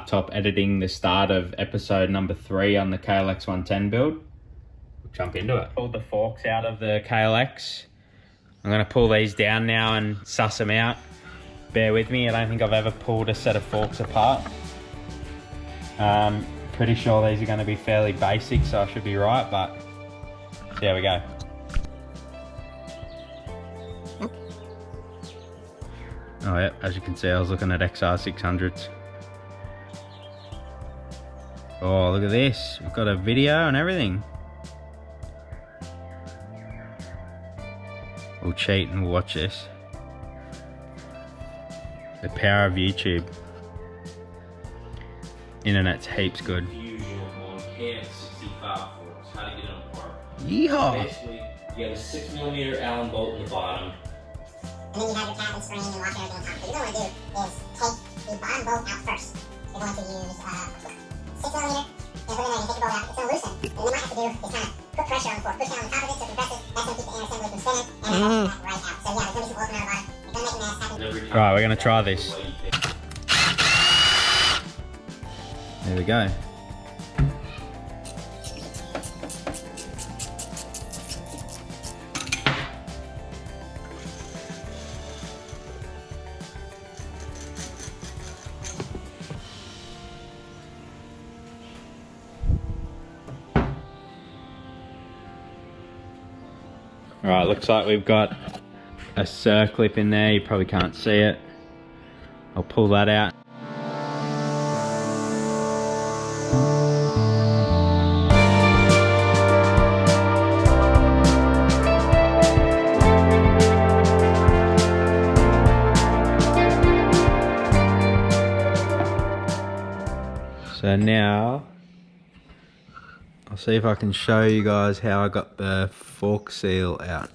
laptop editing the start of episode number 3 on the KLX110 build. We'll jump into it. Pulled the forks out of the KLX. I'm going to pull these down now and suss them out. Bear with me, I don't think I've ever pulled a set of forks apart. Pretty sure these are going to be fairly basic, so I should be right, but there we go. Oh yeah, as you can see, I was looking at XR600s. Oh, look at this. We've got a video and everything. We'll cheat and we'll watch this. The power of YouTube. Internet's heaps good. Yeehaw! Basically, you have a 6mm Allen bolt in the bottom. And then you have your cap and spring and washer everything on top. What you're going to do is take the bottom bolt out first. You're going to use 6mm, and put it in there and take the bolt out. It's going to loosen. And you might have to do is kind of put pressure on the fork. Push down on top of it so it compresses. That's going to keep the air assembly from spinning, and then it'll come right out. So yeah, there's going to be some open on the bottom. It's going to make a mess. Right, we're going to try this. There we go. Alright, looks like we've got a circlip in there. You probably can't see it. I'll pull that out. So now, I'll see if I can show you guys how I got the fork seal out.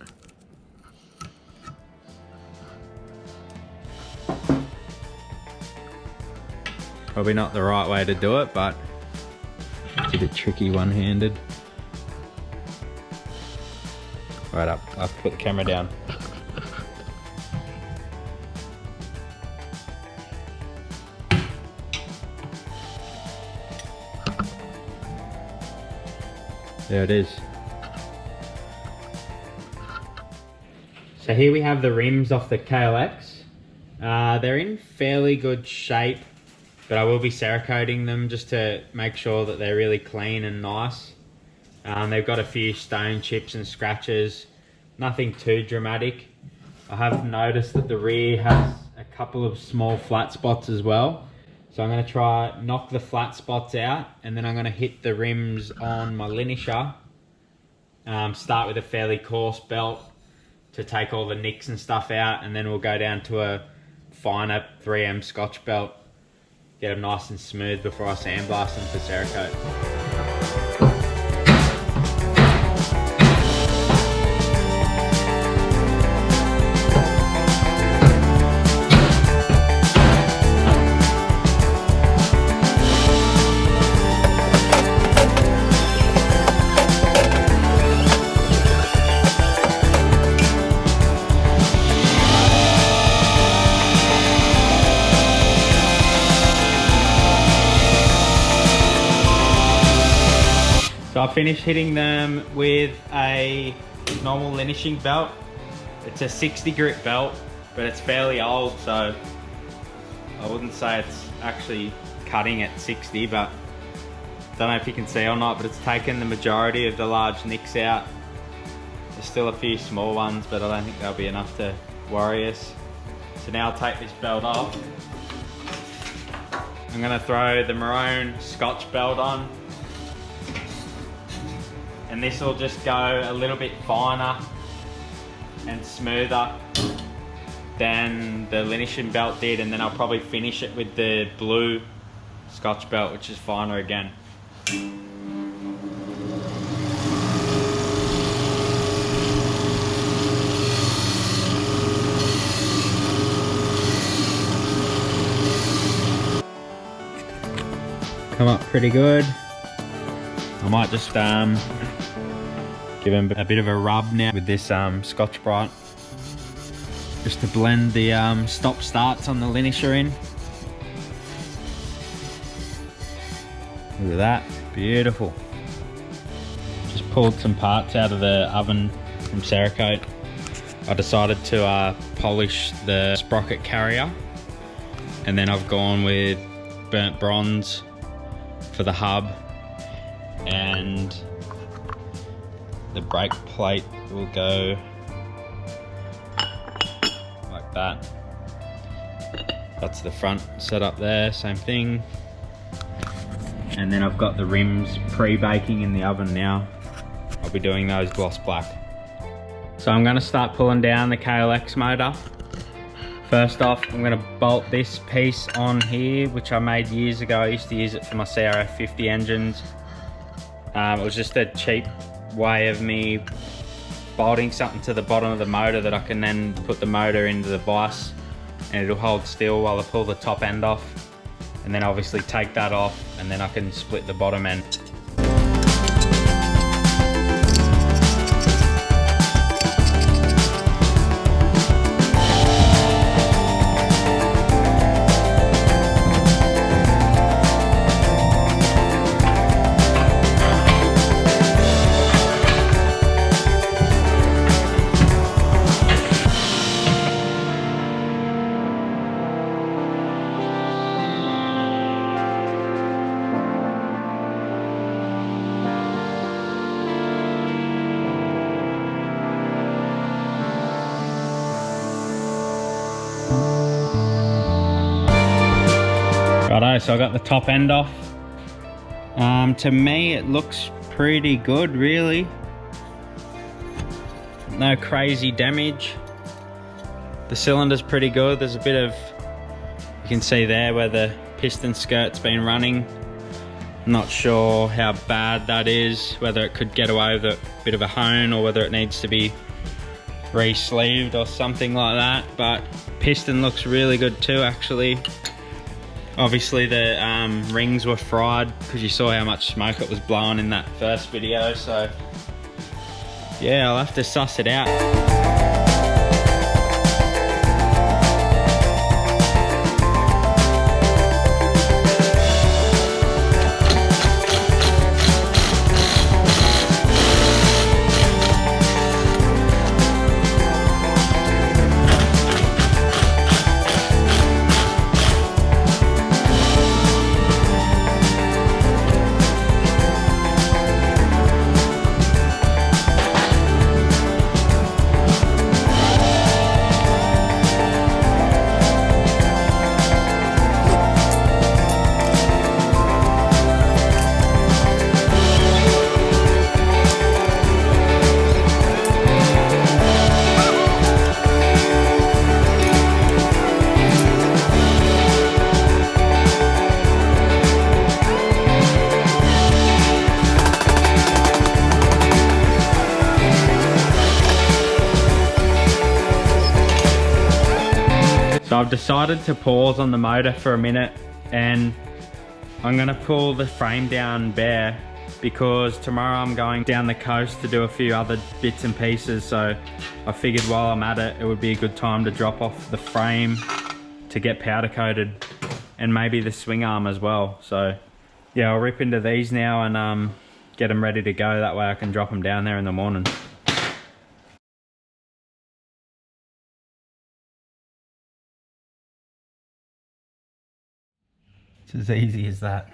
Probably not the right way to do it, but it's a bit tricky one-handed. Right up, I have to put the camera down. There it is. So here we have the rims off the KLX. They're in fairly good shape, but I will be cerakoting them just to make sure that they're really clean and nice. They've got a few stone chips and scratches, nothing too dramatic. I have noticed that the rear has a couple of small flat spots as well. So I'm going to try knock the flat spots out, and then I'm going to hit the rims on my linisher. Start with a fairly coarse belt to take all the nicks and stuff out, and then we'll go down to a finer 3M Scotch belt. Get them nice and smooth before I sandblast them for Cerakote. So I finished hitting them with a normal linishing belt. It's a 60 grit belt, but it's fairly old, so I wouldn't say it's actually cutting at 60, but I don't know if you can see or not, but it's taken the majority of the large nicks out. There's still a few small ones, but I don't think they'll be enough to worry us. So now I'll take this belt off. I'm gonna throw the maroon Scotch belt on. And this will just go a little bit finer and smoother than the linishing belt did, and then I'll probably finish it with the blue Scotch belt, which is finer again. Come up pretty good. I might just give him a bit of a rub now with this Scotch-Brite, just to blend the stop starts on the linisher in. Look at that, beautiful. Just pulled some parts out of the oven from Cerakote. I decided to polish the sprocket carrier, and then I've gone with burnt bronze for the hub, and the brake plate will go like that. That's the front setup there, same thing. And then I've got the rims pre-baking in the oven now. I'll be doing those gloss black. So I'm gonna start pulling down the KLX motor. First off, I'm gonna bolt this piece on here, which I made years ago. I used to use it for my CRF50 engines. It was just a cheap way of me bolting something to the bottom of the motor that I can then put the motor into the vise, and it'll hold still while I pull the top end off, and then obviously take that off, and then I can split the bottom end. Righto, so I got the top end off. To me, it looks pretty good, really. No crazy damage. The cylinder's pretty good. There's a bit of, you can see there where the piston skirt's been running. Not sure how bad that is, whether it could get away with a bit of a hone or whether it needs to be re-sleeved or something like that, but piston looks really good too, actually. Obviously the rings were fried because you saw how much smoke it was blowing in that first video, so yeah, I'll have to suss it out. So I've decided to pause on the motor for a minute, and I'm gonna pull the frame down bare because tomorrow I'm going down the coast to do a few other bits and pieces. So I figured while I'm at it, it would be a good time to drop off the frame to get powder coated, and maybe the swing arm as well. So yeah, I'll rip into these now and get them ready to go. That way I can drop them down there in the morning. It's as easy as that.